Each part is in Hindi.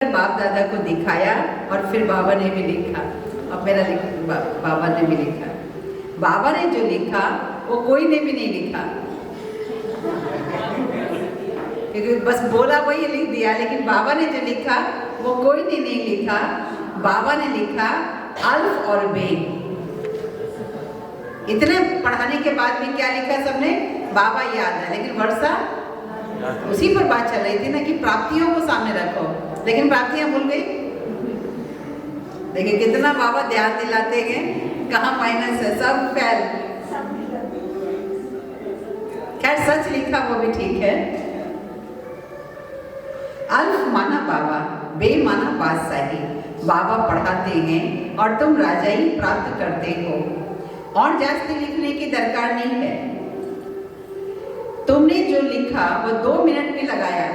बाप दादा को दिखाया और फिर बाबा ने भी लिखा। अब मेरा बाबा ने भी लिखा। बाबा ने जो लिखा वो कोई ने भी नहीं लिखा, क्योंकि बस बोला वही लिख दिया, लेकिन बाबा ने जो लिखा वो कोई ने नहीं लिखा। बाबा ने लिखा अल्फ और बे। इतने पढ़ाने के बाद भी क्या लिखा सबने? बाबा याद है, लेकिन वर्षा उसी पर बात चल रही थी ना कि प्राप्तियों को सामने रखो, लेकिन प्राप्तियां भूल गई। देखिए कितना बाबा ध्यान दिलाते हैं, कहाँ माइनस है, सब फेल। खैर सच लिखा वो भी ठीक है। अल्फ माना बाबा, बे माना बादशाही। बाबा पढ़ाते हैं और तुम राजाई प्राप्त करते हो, और जास्ती लिखने की दरकार नहीं है। तुमने जो लिखा वो 2 मिनट में लगाया।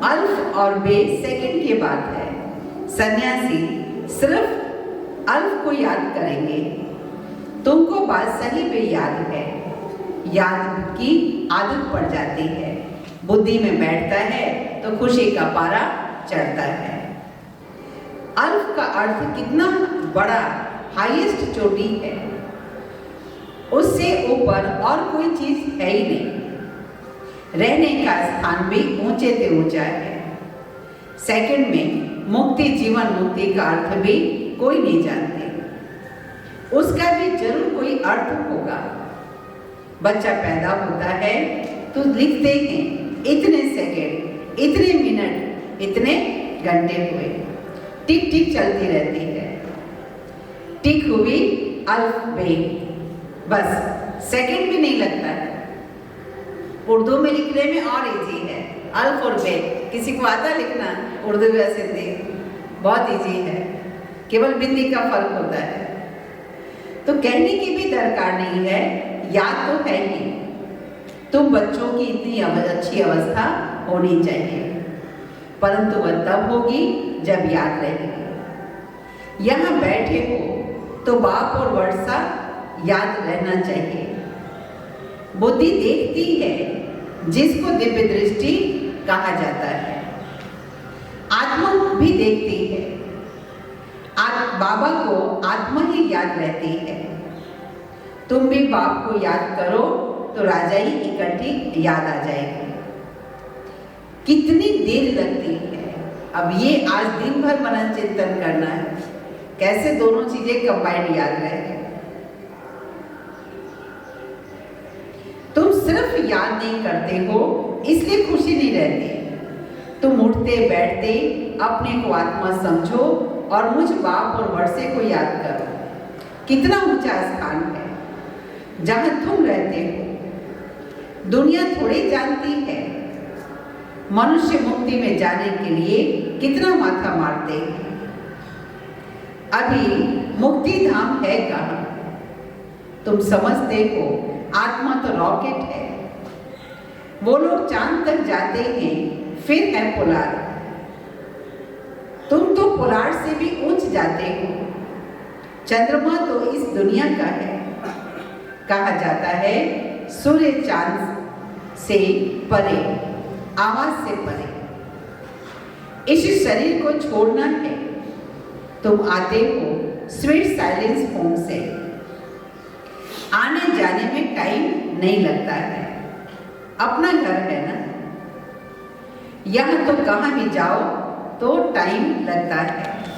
अल्फ और बे सेकंड की बात है। सन्यासी सिर्फ अल्फ को याद करेंगे। तुमको बादशाही पे याद है, याद की आदत पड़ जाती है, बुद्धि में बैठता है तो खुशी का पारा चढ़ता है। अल्फ का अर्थ कितना बड़ा, हाईएस्ट चोटी है, उससे ऊपर और कोई चीज है ही नहीं। रहने का स्थान भी ऊंचे से ऊंचा है। सेकंड में मुक्ति, जीवन मुक्ति का अर्थ भी कोई नहीं जानते, उसका भी जरूर कोई अर्थ होगा। बच्चा पैदा होता है तो लिखते हैं इतने सेकंड, इतने मिनट, इतने घंटे हुए, टिक टिक चलती रहती है। टिक हुई अल्फ बे, बस सेकंड भी नहीं लगता है। उर्दू में लिखने में और इजी है, अल्फ और बे। किसी को आता लिखना उर्दू वैसे दे, बहुत इजी है, केवल बिंदी का फर्क होता है। तो कहने की भी दरकार नहीं है, याद तो है ही। तुम बच्चों की इतनी अच्छी अवस्था होनी चाहिए, परंतु वह तब होगी जब याद रहेगी। यहाँ बैठे हो तो बाप और वर्षा याद रहना चाहिए। बुद्धि देखती है, जिसको दिव्य दृष्टि कहा जाता है। आत्मा भी देखती है, बाबा को आत्मा ही याद रहती है। तुम भी बाप को याद करो तो राजाई इकट्ठी याद आ जाएगी। कितनी देर लगती है? अब ये आज दिन भर मनन चिंतन करना है, कैसे दोनों चीजें कंबाइंड याद रहे। तुम सिर्फ याद नहीं करते हो इसलिए खुशी नहीं रहती। तुम उठते बैठते अपने को आत्मा समझो और मुझ बाप और वर्षे को याद करो। कितना ऊंचा स्थान है जहां तुम रहते हो। दुनिया थोड़ी जानती है मनुष्य मुक्ति में जाने के लिए कितना माथा मारते हैं। अभी मुक्ति धाम है कहाँ? तुम समझते हो आत्मा तो रॉकेट है, वो लोग चांद तक जाते हैं, फिर है पोलार। तुम तो पोलार से भी ऊंच जाते हो। चंद्रमा तो इस दुनिया का है, कहा जाता है सूर्य चांद से परे, आवाज से परे। इस शरीर को छोड़ना है। तुम आते हो स्वीट साइलेंस होम से। आने जाने में टाइम नहीं लगता है, अपना घर है ना। यहाँ तो कहाँ भी जाओ तो टाइम लगता है।